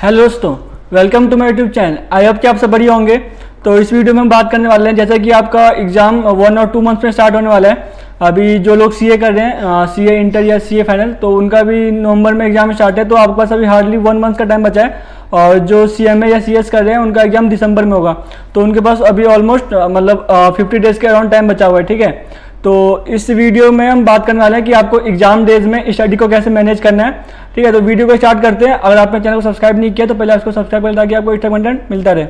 Hello दोस्तों, welcome to my YouTube channel. I hope कि आप सब बढ़िया होंगे। तो इस वीडियो में हम बात करने वाले हैं, जैसा कि आपका एग्ज़ाम 1 और 2 मंथ्स में स्टार्ट होने वाला है। अभी जो लोग सीए कर रहे हैं, सीए इंटर या सीए फाइनल, तो उनका भी नवंबर में एग्जाम स्टार्ट है। तो आपके पास अभी हार्डली 1 मंथ का टाइम बचा है। और जो सीएमए या सीएस कर रहे हैं उनका एग्जाम दिसंबर में होगा। तो उनके पास अभी ऑलमोस्ट 50 डेज़ के अराउंड टाइम बचा हुआ है। ठीक है, तो इस वीडियो में हम बात करने वाले हैं कि आपको एग्जाम डेज में स्टडी को कैसे मैनेज करना है। ठीक है, तो वीडियो को स्टार्ट करते हैं। अगर आपने चैनल को सब्सक्राइब नहीं किया तो पहले उसको सब्सक्राइब करें ताकि आपको एक्स्ट्रा कंटेंट मिलता रहे।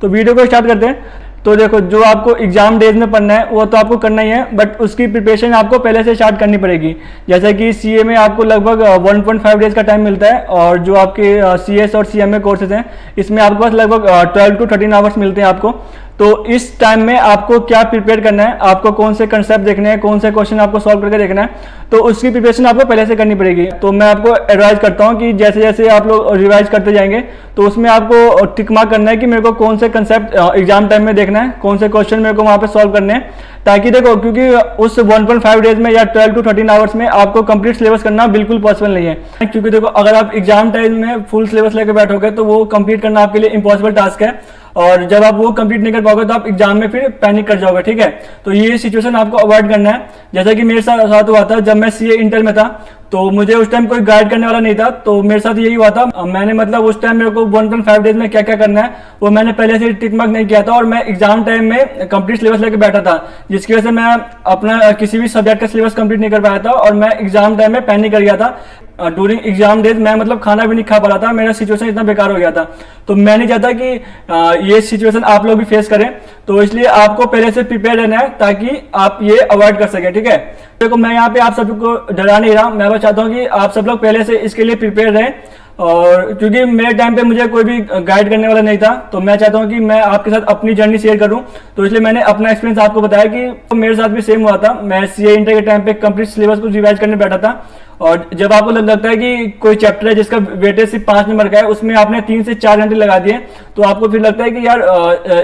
तो वीडियो को स्टार्ट करते हैं। तो देखो, जो आपको एग्जाम डेज में पढ़ना है वो तो आपको करना ही है, बट उसकी प्रिपरेशन आपको पहले से स्टार्ट करनी पड़ेगी। जैसे कि सीए में आपको लगभग 1.5 डेज का टाइम मिलता है, और जो आपके सीएस और सीएमए कोर्सेज हैं इसमें आपके पास लगभग 12 to 13 आवर्स मिलते हैं आपको। तो इस टाइम में आपको क्या प्रिपेयर करना है, आपको कौन से कंसेप्ट देखने हैं, कौन से क्वेश्चन आपको सॉल्व करके देखना है, तो उसकी प्रिपरेशन आपको पहले से करनी पड़ेगी। तो मैं आपको एडवाइज करता हूं कि जैसे जैसे आप लोग रिवाइज करते जाएंगे तो उसमें आपको टिक मार्क करना है कि मेरे को कौन से कंसेप्ट एग्जाम टाइम में देखना है, कौन से क्वेश्चन मेरे को वहां पे सॉल्व करने हैं। ताकि देखो, क्योंकि उस 1.5 डेज में या 12 to 13 आवर्स में आपको कंप्लीट सिलेबस करना बिल्कुल पॉसिबल नहीं है। क्योंकि देखो, अगर आप एग्जाम टाइम में फुल सिलेबस लेकर बैठोगे तो वो कंप्लीट करना आपके लिए इम्पॉसिबल टास्क है, और जब आप वो कंप्लीट नहीं कर पाओगे तो आप एग्जाम में फिर पैनिक कर जाओगे। ठीक है, तो ये सिचुएशन आपको अवॉइड करना है। जैसा कि मेरे साथ हुआ था जब मैं सीए इंटर में था, तो मुझे उस टाइम कोई गाइड करने वाला नहीं था। तो मेरे साथ यही हुआ था, मैंने मतलब उस टाइम मेरे को 1.5 डेज में क्या क्या करना है वो मैंने पहले से टिक मार्क नहीं किया था, और मैं एग्जाम टाइम में कंप्लीट सिलेबस लेकर बैठा था, जिसकी वजह से मैं अपना किसी भी सब्जेक्ट का सिलेबस कंप्लीट नहीं कर पाया था, और मैं एग्जाम टाइम में पैनिक कर गया था। ड्यूरिंग एग्जाम डेज मैं मतलब खाना भी नहीं खा पा रहा था, मेरा सिचुएशन इतना बेकार हो गया था। तो मैं नहीं चाहता कि ये सिचुएशन आप लोग भी फेस करें, तो इसलिए आपको पहले से प्रिपेयर रहना है ताकि आप ये अवॉइड कर सकें। ठीक है, देखो, मैं यहाँ पे आप सबको डरा नहीं रहा, मैं बस चाहता हूँ कि आप सब लोग पहले से इसके लिए प्रिपेयर रहें। और क्योंकि मेरे टाइम पे मुझे कोई भी गाइड करने वाला नहीं था, तो मैं चाहता हूँ कि मैं आपके साथ अपनी जर्नी शेयर करूँ, तो इसलिए मैंने अपना एक्सपीरियंस आपको बताया कि मेरे साथ भी सेम हुआ था। मैं सीए इंटर के टाइम पे कंप्लीट सिलेबस को रिवाइज करने बैठा था, और जब आपको लगता है कि कोई चैप्टर है जिसका वेटेज सिर्फ 5 नंबर का है, उसमें आपने 3 से 4 घंटे लगा दिए, तो आपको फिर लगता है कि यार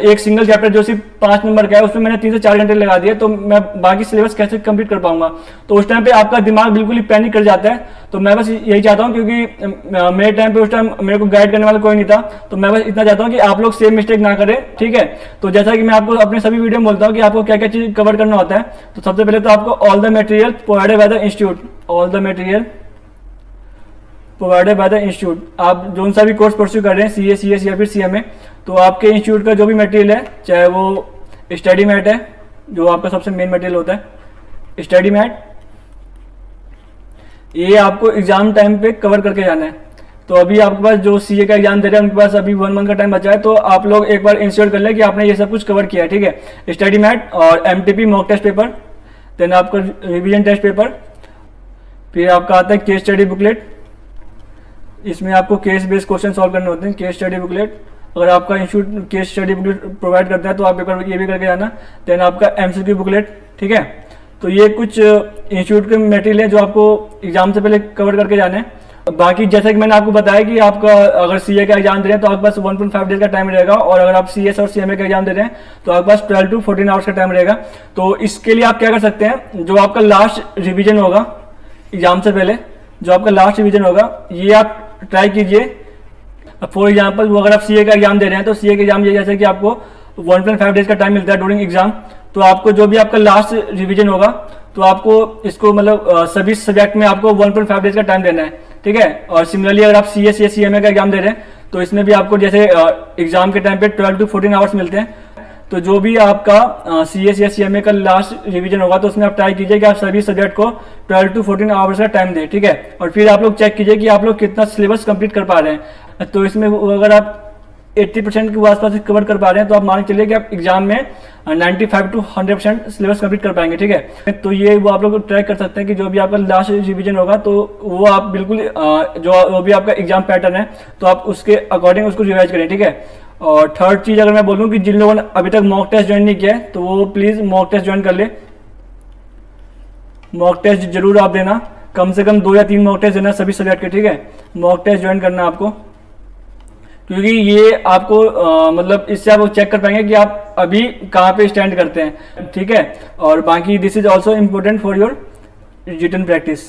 एक सिंगल चैप्टर जो सिर्फ 5 नंबर का है उसमें मैंने 3 से 4 घंटे लगा दिए, तो मैं बाकी सिलेबस कैसे कंप्लीट कर पाऊंगा। तो उस टाइम पे आपका दिमाग बिल्कुल ही पैनिक कर जाता है। तो मैं बस यही चाहता हूँ, क्योंकि मेरे टाइम पे उस टाइम मेरे को गाइड करने वाला कोई नहीं था, तो मैं बस इतना चाहता हूँ कि आप लोग सेम मिस्टेक ना करें। ठीक है, तो जैसा कि मैं आपको अपने सभी वीडियो में बोलता हूँ कि आपको क्या क्या चीज कवर करना होता है, तो सबसे पहले तो आपको all the material provided by the institute, all the material provided by the institute. आप जो सा भी कोर्स परस्यू कर रहे हैं, सीए, सीएस या फिर सीएमए, तो आपके इंस्टीट्यूट का जो भी मटेरियल है, चाहे वो स्टडी मैट है, जो आपका सबसे मेन मटेरियल होता है स्टडी मैट, ये आपको एग्जाम टाइम पे कवर करके जाना है। तो अभी आपके पास जो सीए का एग्जाम दे रहे हैं उनके पास अभी 1 मंथ का टाइम बचा है, तो आप लोग एक बार इंश्योर कर लें कि आपने ये सब कुछ कवर किया है। ठीक है, स्टडी मैट और MTP mock test paper, then आपका रिवीजन टेस्ट पेपर, फिर आपका आता है केस स्टडी बुकलेट। इसमें आपको केस बेस्ड क्वेश्चन सॉल्व करने होते हैं। केस स्टडी बुकलेट, अगर आपका institute case study booklet provide करता है तो आप ये भी करके जाना। देन आपका एमसीक्यू बुकलेट। ठीक है, तो ये कुछ इंस्टीट्यूट के मटेरियल है जो आपको एग्जाम से पहले कवर करके जाने हैं। बाकी जैसे कि मैंने आपको बताया कि आपका अगर सीए का एग्जाम दे रहे हैं तो आपके पास 1.5 डेज का टाइम रहेगा, और अगर आप सीएस और सीएमए का एग्जाम दे रहे हैं तो आपके पास 12 to 14 आवर्स का टाइम रहेगा। तो इसके लिए आप क्या कर सकते हैं, जो आपका लास्ट रिविजन होगा एग्जाम से पहले, जो आपका लास्ट रिविजन होगा, ये आप ट्राई कीजिए। फॉर एग्जाम्पल, वो अगर आप सीए का एग्जाम दे रहे हैं तो सीए का एग्जाम ये जैसे कि आपको 1.5 डेज का टाइम मिलता है ड्यूरिंग एग्जाम, तो आपको जो भी आपका लास्ट रिवीजन होगा तो आपको इसको मतलब सभी सब्जेक्ट में आपको 1.5 डेज का टाइम देना है। ठीक है, और सिमिलरली अगर आप सीएस या सीएमए का एग्जाम दे रहे हैं तो इसमें भी आपको जैसे एग्जाम के टाइम पे 12 to 14 आवर्स मिलते हैं। तो जो भी आपका सीएस या सीएमए का लास्ट रिवीजन होगा तो उसमें आप ट्राई कीजिए कि आप सभी सब्जेक्ट को 12 to 14 आवर्स का टाइम दें। ठीक है, और फिर आप लोग चेक कीजिए कि आप लोग कितना सिलेबस कंप्लीट कर पा रहे हैं। तो इसमें अगर आप 80% के आसपास कवर कर पा रहे हैं तो आप मान के चलिए कि आप एग्जाम में 95 to 100% सिलेबस कंप्लीट कर पाएंगे। ठीक है, तो ये वो आप लोग ट्रैक कर सकते हैं कि जो भी आपका लास्ट रिवीजन होगा तो वो आप बिल्कुल जो भी आपका एग्जाम पैटर्न है तो आप उसके अकॉर्डिंग उसको रिवाइज करें। ठीक है, और थर्ड चीज अगर मैं बोलूँ कि जिन लोगों ने अभी तक मॉक टेस्ट ज्वाइन नहीं किया है तो वो प्लीज मॉक टेस्ट ज्वाइन कर ले। मॉक टेस्ट जरूर आप देना, कम से कम 2 या 3 मॉक टेस्ट देना सभी सब्जेक्ट के। ठीक है, मॉक टेस्ट ज्वाइन करना आपको, क्योंकि ये आपको मतलब इससे आप चेक कर पाएंगे कि आप अभी कहाँ पे स्टैंड करते हैं। ठीक है, और बाकी this is also important for your written practice.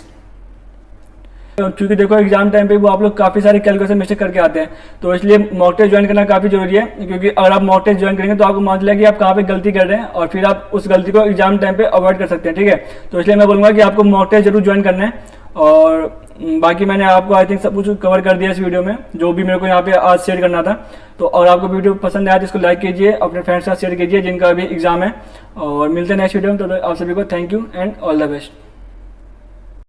क्योंकि देखो एग्जाम टाइम पे वो आप लोग काफ़ी सारे कैलकुलेशन मिस्टेक करके आते हैं, तो इसलिए मॉक टेस्ट ज्वाइन करना काफ़ी जरूरी है। क्योंकि अगर आप मॉक टेस्ट ज्वाइन करेंगे तो आपको मान चलेगा कि आप कहाँ पे गलती कर रहे हैं और फिर आप उस गलती को एग्जाम टाइम पे अवॉइड कर सकते हैं। ठीक है, तो इसलिए मैं बोलूँगा कि आपको मॉक टेस्ट जरूर ज्वाइन करना है। और बाकी मैंने आपको आई थिंक सब कुछ कवर कर दिया इस वीडियो में, जो भी मेरे को यहाँ पे आज शेयर करना था। तो अगर आपको वीडियो पसंद आया तो इसको लाइक कीजिए, अपने फ्रेंड्स के साथ शेयर कीजिए जिनका भी एग्जाम है। और मिलते हैं नेक्स्ट वीडियो में। तो आप सभी को thank you and all the best.